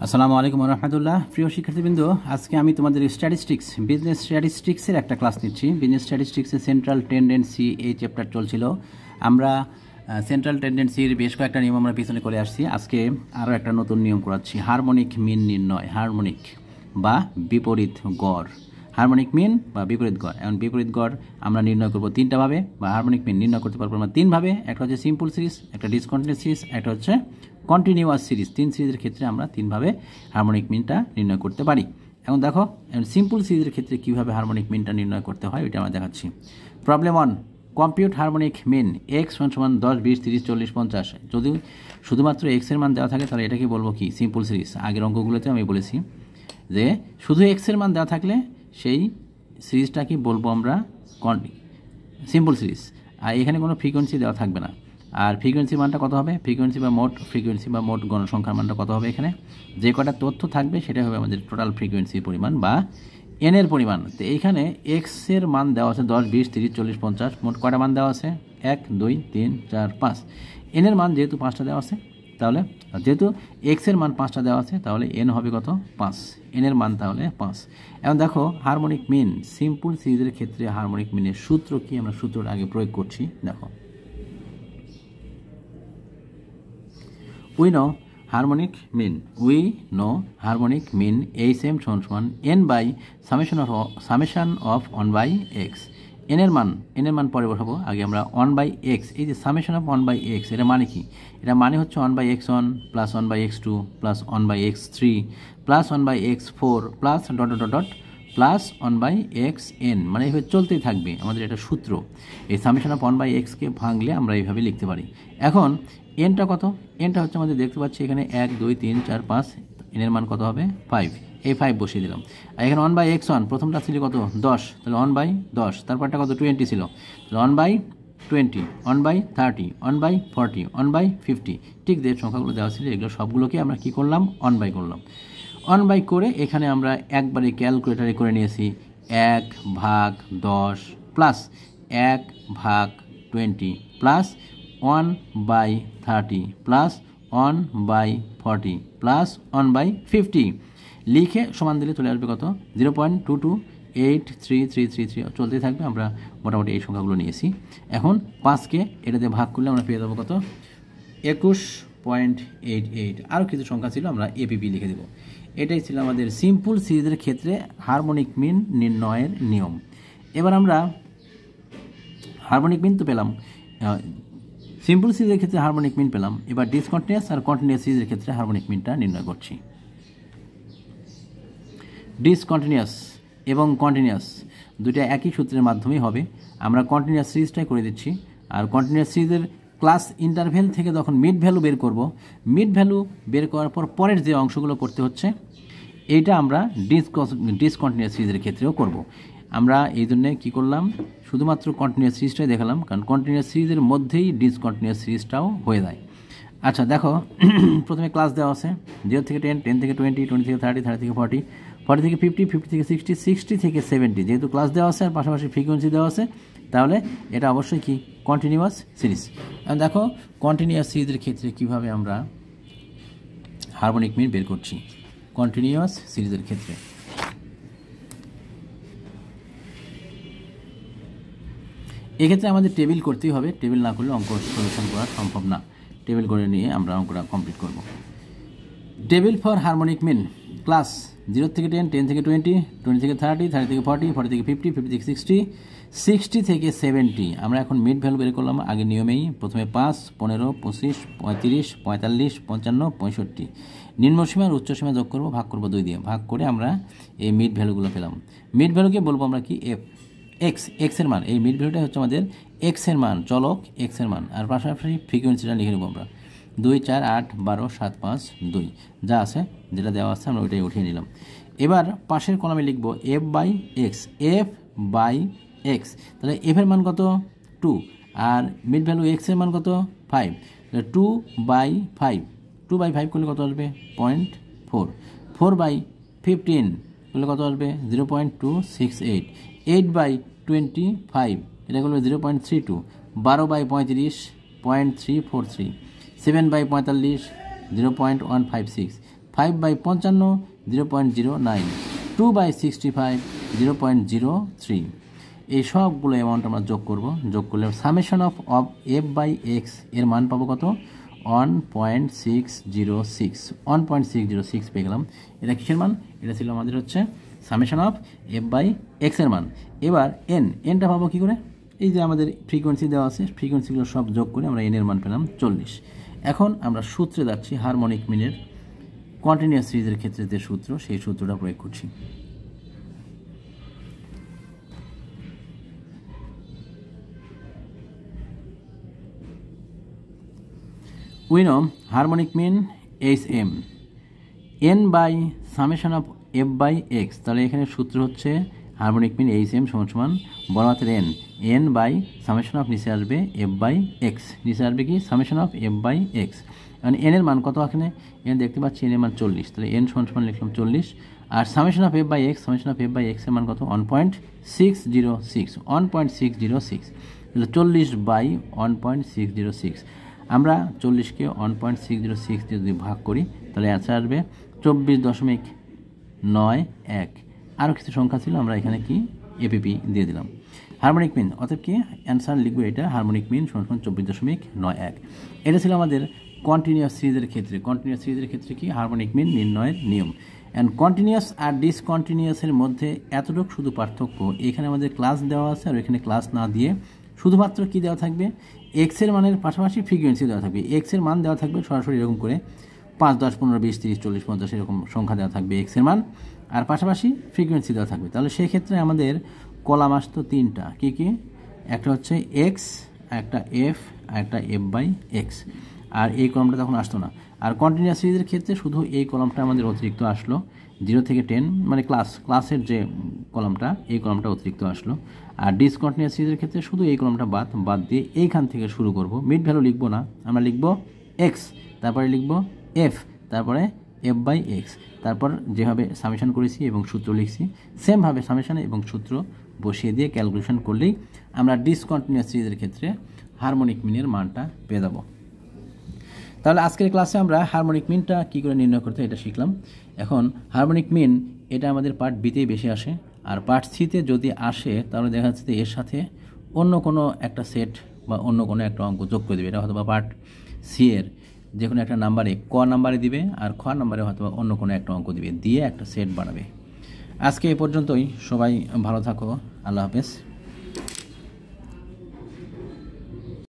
আসসালামু আলাইকুম রহমতুল্লাহ। প্রিয় শিক্ষার্থীবৃন্দ, আজকে আমি তোমাদের বিজনেস স্ট্যাটিস্টিক্সের একটা ক্লাস নিচ্ছি। বিজনেস স্ট্যাটিস্টিক্সের সেন্ট্রাল টেন্ডেন্সি এই চ্যাপ্টার চলছিল। আমরা সেন্ট্রাল টেন্ডেন্সির বেশ কয়েকটা নিয়ম আমরা পিছনে করে আসছি। আজকে আরও একটা নতুন নিয়ম করাচ্ছি, হারমোনিক মিন নির্ণয়। হারমোনিক বা বিপরীত গড়, হারমোনিক মিন বা বিপরীত গড়। এখন বিপরীত গড় আমরা নির্ণয় করব তিনটাভাবে, বা হারমোনিক মিন নির্ণয় করতে পারবো আমরা তিনভাবে। একটা হচ্ছে সিম্পল সিরিজ, একটা ডিসকন্টিনিউয়াস সিরিজ, একটা হচ্ছে কন্টিনিউয়াস সিরিজ। তিন সিরিজের ক্ষেত্রে আমরা তিনভাবে হারমোনিক মিনটা নির্ণয় করতে পারি। এখন দেখো, সিম্পল সিরিজের ক্ষেত্রে কীভাবে হারমোনিক মিনটা নির্ণয় করতে হয় ওইটা আমরা দেখাচ্ছি। Problem 1, compute harmonic mean x সমান 10, 20, 30, 40, 50। যদি শুধুমাত্র এক্সের মান দেওয়া থাকে তাহলে এটাকে বলবো কি, সিম্পল সিরিজ। আগের অঙ্কগুলোতে আমি বলেছি যে শুধু এক্সের মান দেওয়া থাকলে সেই সিরিজটাকে বলবো আমরা সিম্পল সিরিজ, আর এখানে কোনো ফ্রিকোয়েন্সি দেওয়া থাকবে না। আর ফ্রিকোয়েন্সি মানটা কত হবে, ফ্রিকোয়েন্সি বা মোট গণসংখ্যার মানটা কত হবে, এখানে যে কটা তথ্য থাকবে সেটা হবে আমাদের টোটাল ফ্রিকোয়েন্সির পরিমাণ বা এনের পরিমাণ। তো এইখানে এক্সের মান দেওয়া আছে 10, 20, 30, 40, 50। মোট কটা মান দেওয়া আছে, 1, 2, 3, 4, 5। এনের মান যেহেতু 5টা দেওয়া আছে, তাহলে যেহেতু এক্সের মান 5টা দেওয়া আছে, তাহলে এন হবে কত, 5। এনের মান তাহলে 5। এখন দেখো, হারমোনিক মিন সিম্পল সিরিজের ক্ষেত্রে হারমোনিক মিনের সূত্র কি, আমরা সূত্রটা আগে প্রয়োগ করছি। দেখো, we know harmonic mean HM সমান n by summation of 1 by x। এনের মান পরে বসাবো, আগে আমরা 1 by x, এই যে সামেশন অফ 1 by x, এটা মানে কি, এটা মানে হচ্ছে 1 by x1 plus 1 by x2 plus 1 by x3 plus 1 by x4 plus dot dot dot plus 1 by xn, মানে এইভাবে চলতেই থাকবে আমাদের এটা সূত্র। এই সামেশন অফ 1 by x কে ভাঙলে আমরা এইভাবে লিখতে পারি। এখন এনটা কত, এনটা হচ্ছে আমাদের দেখতে পাচ্ছি এখানে 1, 2, 3, 4, 5। এনের মান কত হবে, 5। এই 5 বসিয়ে দিলাম। আর এখানে 1 by x1 প্রথমটা ছিল কত, 10, তাহলে 1 by 10। তারপরটা কত, 20 ছিল, তাহলে 1 by 20, 1 by 30, 1 by 40, 1 by 50। ঠিক যে সংখ্যাগুলো দেওয়া ছিল এগুলো সবগুলোকে আমরা কি করলাম, 1 by করলাম। 1 by করে এখানে আমরা একবারে ক্যালকুলেটারে করে নিয়েছি 1/10 plus 1/20 plus 1 by 30 plus 1 by 40 plus 1 by 50 লিখে সমান দিলে চলে আসবে কত, 0.228333 চলতেই থাকবে। আমরা মোটামুটি এই সংখ্যাগুলো নিয়েছি। এখন 5কে এটা দিয়ে ভাগ করলে আমরা পেয়ে যাবো কত, 21.88। আরও কিছু সংখ্যা ছিল, আমরা এপিপি লিখে দেবো। এটাই ছিল আমাদের সিম্পল সিরিজের ক্ষেত্রে হারমোনিক মিন নির্ণয়ের নিয়ম। এবার আমরা হারমোনিক মিন তো পেলাম, সিম্পল সিরিজের ক্ষেত্রে হারমোনিক মিন পেলাম। এবার ডিসকন্টিনিউয়াস আর কন্টিনিউয়াস সিরিজের ক্ষেত্রে হারমোনিক মিনটা নির্ণয় করছি। ডিসকন্টিনিউয়াস এবং কন্টিনিউয়াস দুটো একই সূত্রের মাধ্যমেই হবে। আমরা কন্টিনিউয়াস সিরিজটাই করে দিচ্ছি। আর কন্টিনিউয়াস সিরিজের ক্লাস ইন্টারভেল থেকে যখন মিড ভ্যালু বের করব, মিড ভ্যালু বের করার পর পরের যে অংশগুলো করতে হচ্ছে, এইটা আমরা ডিসকন্টিনিউয়াস সিরিজের ক্ষেত্রেও করব। আমরা এই জন্যে কী করলাম, শুধুমাত্র কন্টিনিউয়াস সিরিজটাই দেখালাম, কারণ কন্টিনিউয়াস সিরিজের মধ্যেই ডিসকন্টিনিউয়াস সিরিজটাও হয়ে যায়। আচ্ছা দেখো, প্রথমে ক্লাস দেওয়া আছে 0 থেকে 10, 10 থেকে 20, 20 থেকে 30, 30 থেকে 40, 40 থেকে 50, 50 থেকে 60, 60 থেকে 70। যেহেতু ক্লাস দেওয়া আছে আর পাশাপাশি ফ্রিকোয়েন্সি দেওয়া আছে, তাহলে এটা অবশ্যই কি, কন্টিনিউয়াস সিরিজ। দেখো, কন্টিনিউয়াস সিরিজের ক্ষেত্রে কিভাবে আমরা হারমোনিক মিন বের করছি। কন্টিনিউয়াস সিরিজের ক্ষেত্রে এক্ষেত্রে আমাদের টেবিল করতেই হবে। টেবিল না করলে অঙ্ক সলিউশন করা সম্ভব না। টেবিল করে নিয়ে আমরা অঙ্কটা কমপ্লিট করব। Table for harmonic mean, class 0 থেকে 10, 10 থেকে 20, 20 থেকে 30, 30 থেকে 40, 40 থেকে 50, 50 থেকে 60, 60 থেকে 70। আমরা এখন মিড ভ্যালু বের করলাম আগের নিয়মেই। প্রথমে 5, 15, 25, 35, 45, 55, 65। নিম্নসীমা আর উচ্চসীমা যোগ করবো, ভাগ করবো 2 দিয়ে। ভাগ করে আমরা এই মিড ভ্যালুগুলো পেলাম। মিড ভ্যালুকে বলবো আমরা কি, এক্সের মান। এই মিড ভ্যালুটা হচ্ছে আমাদের এক্সের মান, চলক এক্সের মান। আর পাশাপাশি ফ্রিকোয়েন্সিটা লিখে নেবো আমরা 2, 4, 8, 12, 7, 5, 2 যা আছে, যেটা দেওয়া আছে আমরা ওইটাই উঠিয়ে নিলাম। এবার পাশের কলামে লিখবো f by x, f by x. তাহলে এফের মান কত, 2, আর মিড ভ্যালু এক্সের মান কত, 5। 2 by 5, 2 by 5 করলে কত আসবে, 0.4। 4 by 15 করলে কত আসবে, 0.268। 8 by 25 এটা করলে 0.32। 12 by 35, 0.343। 7 by 45, 0.156। 5/55 0.09, 2/65 0.03। এই সবগুলো অ্যামাউন্ট আমরা যোগ করব। যোগ করলে সামেশন অফ f/x এর মান পাবো কত? 1.606 পেয়ে গেলাম। এটা কিসের মান? এটা ছিল আমাদের হচ্ছে সামেশন অফ f/x এর মান। এবার এনটা পাবো কী করে? এই যে আমাদের ফ্রিকোয়েন্সি দেওয়া আছে, ফ্রিকোয়েন্সিগুলো সব যোগ করে আমরা এর মান পেলাম 40। এখন আমরা সূত্রে যাচ্ছি, হারমোনিক মিনের কন্টিনিউয়াস সিরিজের ক্ষেত্রে যে সূত্র, সেই সূত্রটা প্রয়োগ করছি। We know harmonic mean Hm n by summation of f/x। তাহলে এখানে সূত্র হচ্ছে হারমোনিক মিন Hm সমান বড় হাতের n বাই সামেশন অফ নিচে আসবে f/x, নিচে আসবে কি সামেশন অফ f/x। মানে n এর মান কত? এখানে n দেখতে পাচ্ছি n এর মান 40, তাহলে n সমান লিখলাম 40। আর summation of f/x, summation of f/x এর মান কত? 1.606, তাহলে 40/1.606। আমরা 40কে 1.606 দিয়ে যদি ভাগ করি তাহলে অ্যান্সার আসবে 24.91। আরও কিছু সংখ্যা ছিল, আমরা এখানে কি এপিপি দিয়ে দিলাম। হারমোনিক মিন, অর্থাৎ কি অ্যান্সার লিখবো এটা, হারমোনিক মিন সমান 24.91। এটা ছিল আমাদের কন্টিনিউয়াস সিরিজের ক্ষেত্রে। কন্টিনিউয়াস সিরিজের ক্ষেত্রে কি হারমোনিক মিন নির্ণয়ের নিয়ম। অ্যান্ড কন্টিনিউয়াস আর ডিসকন্টিনিউয়াসের মধ্যে এতটুকু শুধু পার্থক্য, এখানে আমাদের ক্লাস দেওয়া আছে আর এখানে ক্লাস না দিয়ে শুধুমাত্র কি দেওয়া থাকবে? এক্স এর মানের পাশাপাশি ফ্রিকোয়েন্সি দেওয়া থাকবে। এক্স এর মান দেওয়া থাকবে সরাসরি এরকম করে 5, 10, 15, 20, 30, 40, 50 এরকম সংখ্যা দেওয়া থাকবে এক্স এর মান, আর পাশাপাশি ফ্রিকোয়েন্সি দেওয়া থাকবে। তাহলে সেই ক্ষেত্রে আমাদের কলাম আসতো তিনটা, কি কি? একটা হচ্ছে এক্স, একটা এফ, আর একটা f/x। আর এই কলামটা তখন আসতো না। আর কন্টিনিউয়াস সিরিজের ক্ষেত্রে শুধু এই কলামটা আমাদের অতিরিক্ত আসলো, 0 থেকে 10, মানে ক্লাসের যে কলামটা, এই কলামটা অতিরিক্ত আসলো। আর ডিসকন্টিনিউয়াস সিরিজের ক্ষেত্রে শুধু এই কলামটা বাদ দিয়ে এইখান থেকে শুরু করব। মিড ভ্যালু লিখবো না, আমরা লিখবো এক্স, তারপরে লিখবো এফ, তারপরে f/x, তারপর যেভাবে সামেশন করেছি এবং সূত্র লিখছি সেমভাবে সামেশন এবং সূত্র বসিয়ে দিয়ে ক্যালকুলেশন করলেই আমরা ডিসকন্টিনিউয়াস সিরিজের ক্ষেত্রে হারমোনিক মিনের মানটা পেয়ে যাব। তাহলে আজকের ক্লাসে আমরা হারমোনিক মিনটা কী করে নির্ণয় করতে এটা শিখলাম। এখন হারমোনিক মিন এটা আমাদের পার্ট বিতেই বেশি আসে, আর পার্ট সিতে যদি আসে তাহলে দেখা যাচ্ছে এর সাথে অন্য কোনো একটা সেট বা অন্য কোনো একটা অঙ্ক যোগ করে দেবে। এটা হয়তো বা পার্ট সি এর যে কোনো একটা নাম্বারে ক নাম্বারে দিবে, আর খ নাম্বারে হয়তো অন্য কোনো একটা অঙ্ক দিবে, দিয়ে একটা সেট বানাবে। আজকে এ পর্যন্তই, সবাই ভালো থাকো, আল্লাহ হাফেজ।